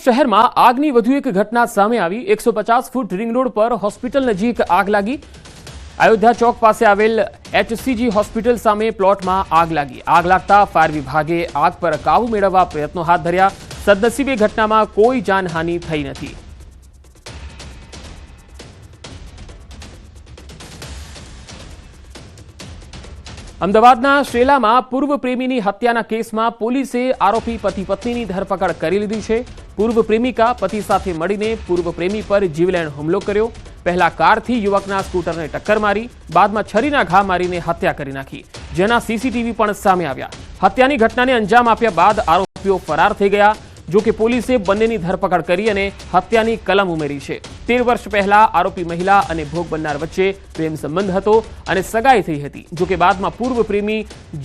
રાજકોટ શહેરમાં આગની વધુ એક ઘટના સામે આવી। 150 ફૂટ રિંગ રોડ પર હોસ્પિટલ નજીક આગ લાગી। અયોધ્યા ચોક પાસે આવેલ HCG હોસ્પિટલ સામે પ્લોટમાં આગ લાગી। આગ લાગતા ફાયર વિભાગે આગ પર કાબુ મેળવવા પ્રયત્નો હાથ ધર્યા। સદનસીબે ઘટનામાં કોઈ જાનહાનિ થઈ નથી। અમદાવાદના શેલામાં પૂર્વ પ્રેમીની હત્યાના કેસમાં પોલીસે આરોપી પતિ પત્નીની ધરપકડ કરી લીધી છે। પૂર્વ પ્રેમિકા પતિ સાથે મળીને પૂર્વ પ્રેમી પર જીવલેણ હુમલો કર્યો। પહેલા કારથી યુવકના સ્કૂટરને ટક્કર મારી, બાદમાં છરીના ઘા મારીને હત્યા કરી નાખી, જેના સીસીટીવી પણ સામે આવ્યા। હત્યાની ઘટનાને અંજામ આપ્યા બાદ આરોપીઓ ફરાર થઈ ગયા। જો કે પોલીસે બંનેની ધરપકડ કરી અને હત્યાની કલમ ઉમેરી છે। 13 વર્ષ પહેલા આરોપી મહિલા અને ભોગ બનનાર વચ્ચે પ્રેમ સંબંધ હતો અને સગાઈ થઈ હતી। જો કે બાદમાં પૂર્વ પ્રેમી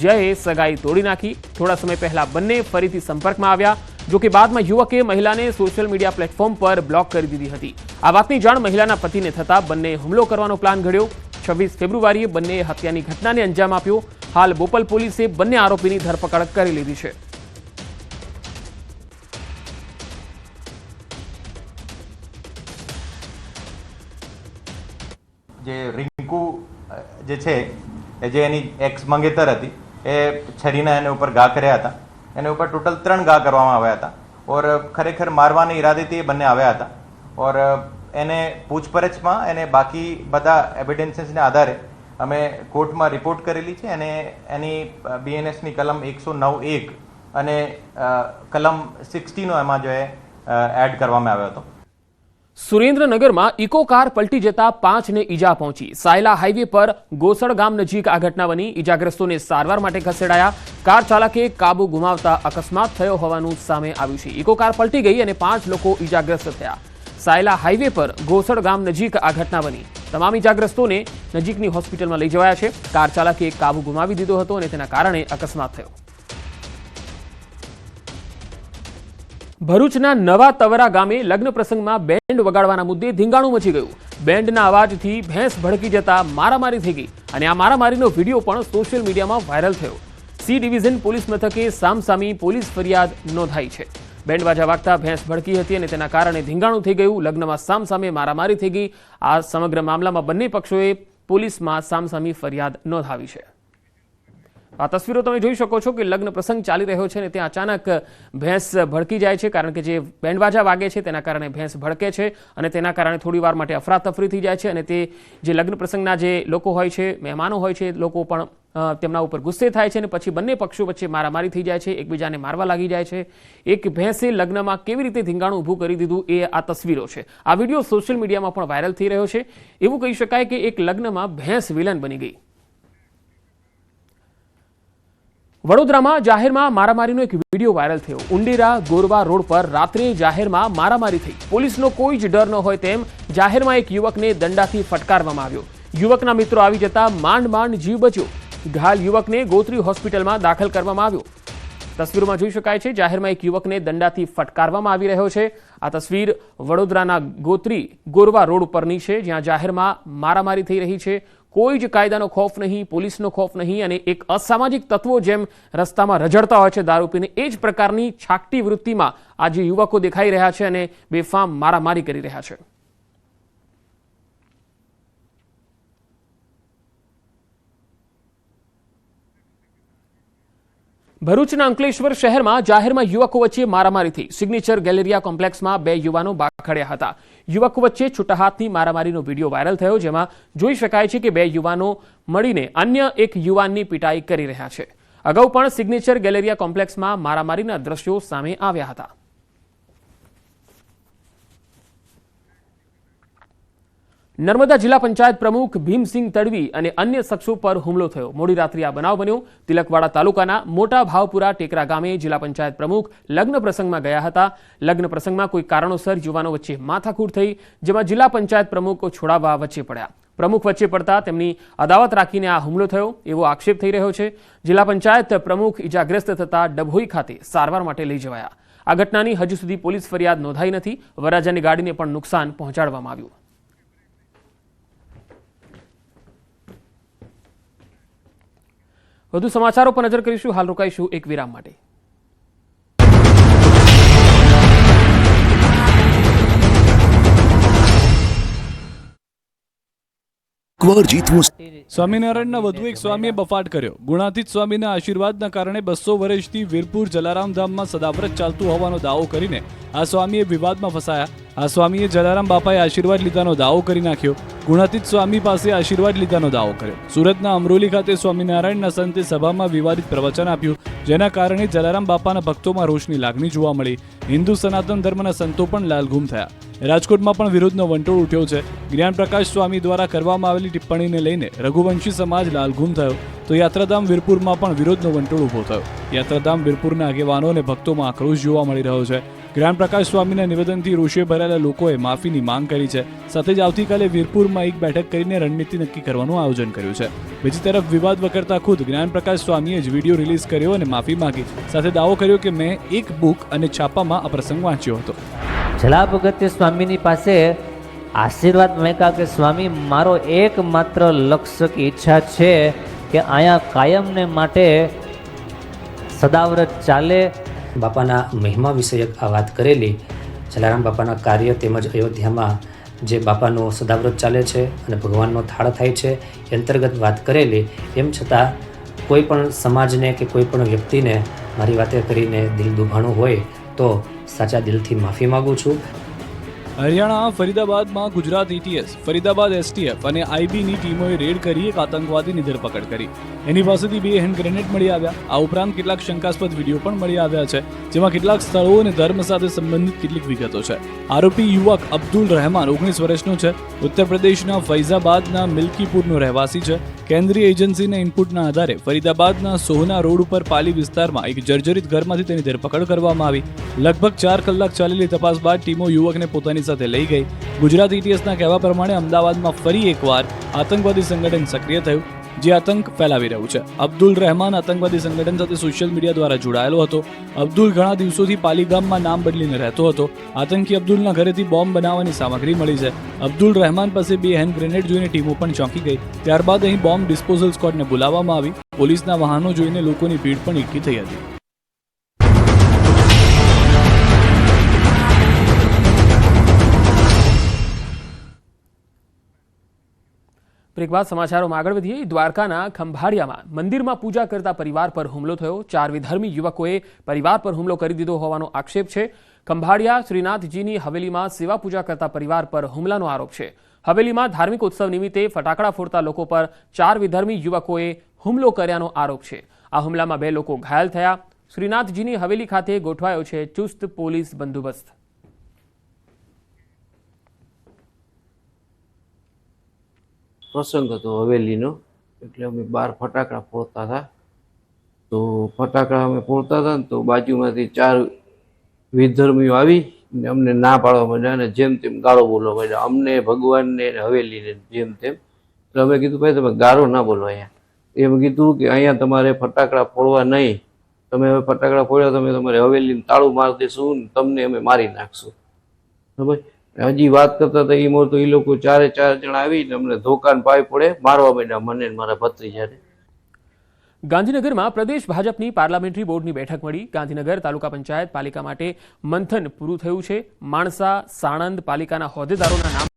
જયે સગાઈ તોડી નાખી। થોડા સમય પહેલા બંને ફરીથી સંપર્કમાં આવ્યા। જો કે બાદમાં યુવકે મહિલાને સોશિયલ મીડિયા પ્લેટફોર્મ પર બ્લોક કરી દીધી હતી। આ વાતની જાણ મહિલાના પતિને થતા બંને હુમલો કરવાનો પ્લાન ઘડ્યો। 26 ફેબ્રુઆરીએ બંને હત્યાની ઘટનાને અંજામ આપ્યો। હાલ બોપલ પોલીસે બંને આરોપીની ધરપકડ કરી લીધી છે। જે રિંકુ જે છે એ જે એની એક્સ મંગેતર હતી એ છરીના એને ઉપર ઘા કર્યા હતા। એને ઉપર ટોટલ 3 ઘા કરવામાં આવ્યા હતા ઓર ખરેખર મારવાના ઈરાદેથી એ બંને આવ્યા હતા ઓર એને પૂછપરછમાં એને બાકી બધા એવિડન્સીસને આધારે અમે કોર્ટમાં રિપોર્ટ કરેલી છે અને એની BNSની કલમ 109(1) અને કલમ 60 નો એમાં જો એડ કરવામાં આવ્યો હતો। સુરેન્દ્રનગરમાં ઇકો કાર પલટી જતા 5 ને ઈજા પહોંચી। સાયલા હાઈવે પર ગોસડ ગામ નજીક આ ઘટના બની। ઈજાગ્રસ્તોને સારવાર માટે ખસેડાયા। કાર ચાલકે કાબુ ગુમાવતા અકસ્માત થયો હોવાનું સામે આવ્યું છે। ઇકો કાર પલટી ગઈ અને 5 લોકો ઈજાગ્રસ્ત થયા। સાયલા હાઈવે પર ગોસડ ગામ નજીક આ ઘટના બની। તમામ ઈજાગ્રસ્તોને નજીકની હોસ્પિટલમાં લઈ જવાયા છે। કાર ચાલકે કાબુ ગુમાવી દીધો હતો અને તેના કારણે અકસ્માત થયો। ભરૂચના નવા તવરા ગામે લગ્ન પ્રસંગમાં બેન્ડ વગાડવાના મુદ્દે ધીંગાણું મચી ગયું। બેન્ડના અવાજથી ભેંસ ભડકી જતા મારામારી થઈ ગઈ અને આ મારામારીનો વિડીયો પણ સોશિયલ મીડિયામાં વાયરલ થયો। સી ડિવિઝન પોલીસ મથકે સામસામી પોલીસ ફરિયાદ નોંધાઈ છે। બેન્ડ બાજા વાગતા ભેંસ ભડકી હતી અને તેના કારણે ધીંગાણું થઈ ગયું। લગ્નમાં સામસામે મારામારી થઈ ગઈ। આ સમગ્ર મામલામાં બંને પક્ષોએ પોલીસમાં સામસામી ફરિયાદ નોંધાવી છે। આ તસવીરો તમે જોઈ શકો છો કે લગ્ન પ્રસંગ ચાલી રહ્યો છે અને ત્યાં અચાનક ભેંસ ભડકી જાય છે, કારણ કે જે બેન્ડવાજા વાગે છે તેના કારણે ભેંસ ભડકે છે અને તેના કારણે થોડી વાર માટે અફરાતફરી થઈ જાય છે અને તે જે લગ્ન પ્રસંગના જે લોકો હોય છે, મહેમાનો હોય છે, લોકો પણ તેમના ઉપર ગુસ્સે થાય છે અને પછી બંને પક્ષો વચ્ચે મારામારી થઈ જાય છે, એકબીજાને મારવા લાગી જાય છે। એક ભેંસે લગ્નમાં કેવી રીતે ધીંગાણું ઊભું કરી દીધું એ આ તસવીરો છે। આ વિડીયો સોશિયલ મીડિયામાં પણ વાયરલ થઈ રહ્યો છે। એવું કહી શકાય કે એક લગ્નમાં ભેંસ વિલન બની ગઈ। વડોદરામાં જાહેરમાં મારામારીનો એક વિડીયો વાયરલ થયો। ઉંડેરા ગોરવા રોડ પર રાત્રે જાહેરમાં મારામારી થઈ। પોલીસનો કોઈ જ ડર ન હોય તેમ જાહેરમાં એક યુવકને દંડાથી ફટકારવામાં આવ્યો। યુવકના મિત્રો આવી જતા માંડ માંડ જીવ બચ્યો। ઘાયલ યુવકને ગોત્રી હોસ્પિટલમાં દાખલ કરવામાં આવ્યો। તસવીરોમાં જોઈ શકાય છે જાહેરમાં એક યુવકને દંડાથી ફટકારવામાં આવી રહ્યો છે। આ તસવીર વડોદરાના ગોરવા રોડ પરની છે, જ્યાં જાહેરમાં મારામારી થઈ રહી છે। કોઈ જ કાયદાનો ખોફ નહીં, પોલીસનો ખોફ નહીં અને એક અસામાજિક તત્વો જેમ રસ્તામાં રઝળતા હોય છે દારૂ પીને, એ જ પ્રકારની છાકટી વૃત્તિમાં આ જે યુવકો દેખાઈ રહ્યા છે અને બેફામ મારામારી કરી રહ્યા છે। ભરૂચના અંકલેશ્વર શહેરમાં જાહેરમાં યુવકો વચ્ચે મારામારી થઈ। સિગ્નેચર ગેલેરિયા કોમ્પ્લેક્સમાં 2 યુવાનો બાખડ્યા હતા। યુવકો વચ્ચે છૂટા હાથની મારામારીનો વિડીયો વાયરલ થયો, જેમાં જોઈ શકાય છે કે 2 યુવાનો મળીને અન્ય એક યુવાનની પીટાઈ કરી રહ્યા છે। અગાઉ પણ સિગ્નેચર ગેલેરિયા કોમ્પ્લેક્સમાં મારામારીના દ્રશ્યો સામે આવ્યા હતા। નર્મદા જિલ્લા પંચાયત પ્રમુખ ભીમસિંહ તડવી અને અન્ય શખ્સો પર હુમલો થયો। મોડી રાત્રે આ બનાવ બન્યો। તિલકવાડા તાલુકાના મોટા ભાવપુરા ટેકરા ગામે જિલ્લા પંચાયત પ્રમુખ લગ્ન પ્રસંગમાં ગયા હતા। લગ્ન પ્રસંગમાં કોઈ કારણોસર યુવાનો વચ્ચે માથાકૂટ થઈ, જેમાં જિલ્લા પંચાયત પ્રમુખ છોડાવવા વચ્ચે પડ્યા। પ્રમુખ વચ્ચે પડતા તેમની અદાવત રાખીને આ હુમલો થયો એવો આક્ષેપ થઈ રહ્યો છે। જિલ્લા પંચાયત પ્રમુખ ઈજાગ્રસ્ત થતા ડભોઈ ખાતે સારવાર માટે લઈ જવાયા। આ ઘટનાની હજુ સુધી પોલીસ ફરિયાદ નોંધાઈ નથી। વરરાજાની ગાડીને પણ નુકસાન પહોંચાડવામાં આવ્યું। વધુ સમાચારો પર નજર કરીશું। હાલ રોકાઈશું એક વિરામ માટે। એકવાર જીતવું સ્વામિનારાયણના વધુ એક સ્વામીએ બફાટ કર્યો. ગુણાતીત સ્વામીના આશીર્વાદના કારણે 200 વર્ષથી વીરપુર જલારામ ધામમાં સદાવ્રત ચાલતું હોવાનો દાવો કરીને આ સ્વામીએ વિવાદમાં ફસાયા. આ સ્વામીએ જલારામ બાપાએ આશીર્વાદ લીધાનો દાવો કરી નાખ્યો. ગુણાતીત સ્વામી પાસે આશીર્વાદ લીધાનો દાવો કર્યો. સુરતના અમરોલી ખાતે સ્વામિનારાયણના સંતે સભામાં વિવાદિત પ્રવચન આપ્યું, જેના કારણે જલારામ બાપાના ભક્તોમાં રોષની લાગણી જોવા મળી. હિન્દુ સનાતન ધર્મના સંતો પણ લાલઘૂમ થયા. રાજકોટમાં પણ વિરોધનો વંટોળ ઉઠ્યો છે. જ્ઞાનપ્રકાશ સ્વામી દ્વારા કરવામાં આવેલી ટિપ્પણીને લઈને રઘુવંશી સમાજ લાલઘૂમ થયો, તો યાત્રાધામ વીરપુરમાં પણ વિરોધનો વંટોળ ઊભો થયો. યાત્રાધામ વીરપુરના આગેવાનો અને ભક્તોમાં આક્રોશ જોવા મળી રહ્યો છે. જ્ઞાનપ્રકાશ સ્વામીના નિવેદનથી રોષે ભરાયેલા લોકોએ માફીની માંગ કરી છે. સાથે જ આવતીકાલે વીરપુરમાં એક બેઠક કરીને રણનીતિ નક્કી કરવાનું આયોજન કર્યું છે. બીજી તરફ વિવાદ વકરતા ખુદ જ્ઞાનપ્રકાશ સ્વામીએ જ વિડીયો રિલીઝ કર્યો અને માફી માંગી. સાથે દાવો કર્યો કે મેં એક બુક અને છાપામાં આ પ્રસંગ વાંચ્યો હતો. જલાપ અગત્ય સ્વામીની પાસે આશીર્વાદ માંગ્યા કે સ્વામી, મારો એકમાત્ર લક્ષ્ય કે ઈચ્છા છે કે અહીંયા કાયમને માટે સદાવ્રત ચાલે. બાપાના મહિમા વિષયક આ વાત કરેલી, જલારામ બાપાના કાર્ય તેમજ અયોધ્યામાં જે બાપાનો સદાવ્રત ચાલે છે અને ભગવાનનો થાળ થાય છે એ અંતર્ગત વાત કરેલી. એમ છતાં કોઈ પણ સમાજને કે કોઈ પણ વ્યક્તિને મારી વાતે કરીને દિલ દુભાણું હોય તો સાચા દિલથી માફી માગું છું. હરિયાણા ફરીદાબાદમાં ગુજરાત એટીએસ, ફરીદાબાદ એસટીએફ અને આઈબીની ટીમોએ રેડ કરી એક આતંકવાદીની ધરપકડ કરી. એની પાસેથી 2 હેન્ડ ગ્રેનેડ મળી આવ્યા. આ ઉપરાંત કેટલાક શંકાસ્પદ વિડીયો પણ મળી આવ્યા છે, જેમાં કેટલાક સ્થળો અને ધર્મ સાથે સંબંધિત કેટલીક વિગતો છે. આરોપી યુવક અબ્દુલ રહેમાન 19 વર્ષનો છે. ઉત્તર પ્રદેશના ફૈઝાબાદના મિલ્કીપુરનો રહેવાસી છે. કેન્દ્રીય એજન્સીના ઇનપુટના આધારે ફરીદાબાદના સોહના રોડ ઉપર પાલી વિસ્તારમાં એક જર્જરિત ઘરમાંથી તેની ધરપકડ કરવામાં આવી. લગભગ 4 કલાક ચાલેલી તપાસ બાદ ટીમો યુવકને પોતાની સાથે લઈ ગઈ. ગુજરાત એટીએસના કહેવા પ્રમાણે અમદાવાદમાં ફરી એકવાર આતંકવાદી સંગઠન સક્રિય થયું, જે આતંક ફેલાવી રહ્યું છે. અબ્દુલ રહેમાન આતંકવાદી સંગઠન સાથે સોશિયલ મીડિયા દ્વારા જોડાયેલો હતો. અબ્દુલ ઘણા દિવસોથી પાલી ગામમાં નામ બદલીને રહેતો હતો. આતંકી અબ્દુલના ઘરેથી બોમ્બ બનાવવાની સામગ્રી મળી છે. અબ્દુલ રહેમાન પાસે 2 હેન્ડ ગ્રેનેડ જોઈને ટીમો પણ ચોંકી ગઈ. ત્યારબાદ અહીં બોમ્બ ડિસ્પોઝલ સ્ક્વોડને બોલાવવામાં આવી. પોલીસના વાહનો જોઈને લોકોની ભીડ પણ એકઠી થઈ હતી. બ્રેક બાદ સમાચારોમાં આગળ વધીએ. દ્વારકાના ખંભાળિયામાં મંદિરમાં પૂજા કરતા પરિવાર પર હુમલો થયો. 4 વિધર્મી યુવકોએ પરિવાર પર હુમલો કરી દીધો હોવાનો આક્ષેપ છે. ખંભાળિયા શ્રીનાથજીની હવેલીમાં સેવા પૂજા કરતા પરિવાર પર હુમલાનો આરોપ છે. હવેલીમાં ધાર્મિક ઉત્સવ નિમિત્તે ફટાકડા ફોડતા લોકો પર 4 વિધર્મી યુવકોએ હુમલો કર્યાનો આરોપ છે. આ હુમલામાં 2 લોકો ઘાયલ થયા. શ્રીનાથજીની હવેલી ખાતે ગોઠવાયો છે ચુસ્ત પોલીસ બંદોબસ્ત. પ્રસંગ હતો હવેલીનો, એટલે અમે બહાર ફટાકડા ફોડતા હતા. તો ફટાકડા અમે ફોડતા હતા ને તો બાજુમાંથી 4 વિધર્મીઓ આવી ને અમને ના પાડવા માંડ્યા અને જેમ તેમ ગાળો બોલવા માંડ્યા, અમને, ભગવાનને ને હવેલીને જેમ તેમ. એટલે અમે કીધું ભાઈ તમે ગાળો ના બોલો અહીંયા. એમ કીધું કે અહીંયા તમારે ફટાકડા ફોડવા નહીં, તમે હવે ફટાકડા ફોડ્યા તમે તમારે હવેલીને તાળું મારી દેશું ને તમને અમે મારી નાખશું. બરાબર. હજી વાત કરતા હતા એમાં તો એ લોકો 4 જણા આવીને અમને ધોકાન પાવી પડે મારવા માંડ્યા, મને મારા ભત્રીજાને. ગાંધીનગરમાં પ્રદેશ ભાજપની પાર્લામેન્ટરી બોર્ડની બેઠક મળી. ગાંધીનગર તાલુકા પંચાયત પાલિકા માટે મંથન પૂરું થયું છે. માણસા, સાણંદ પાલિકાના હોદ્દેદારોના નામ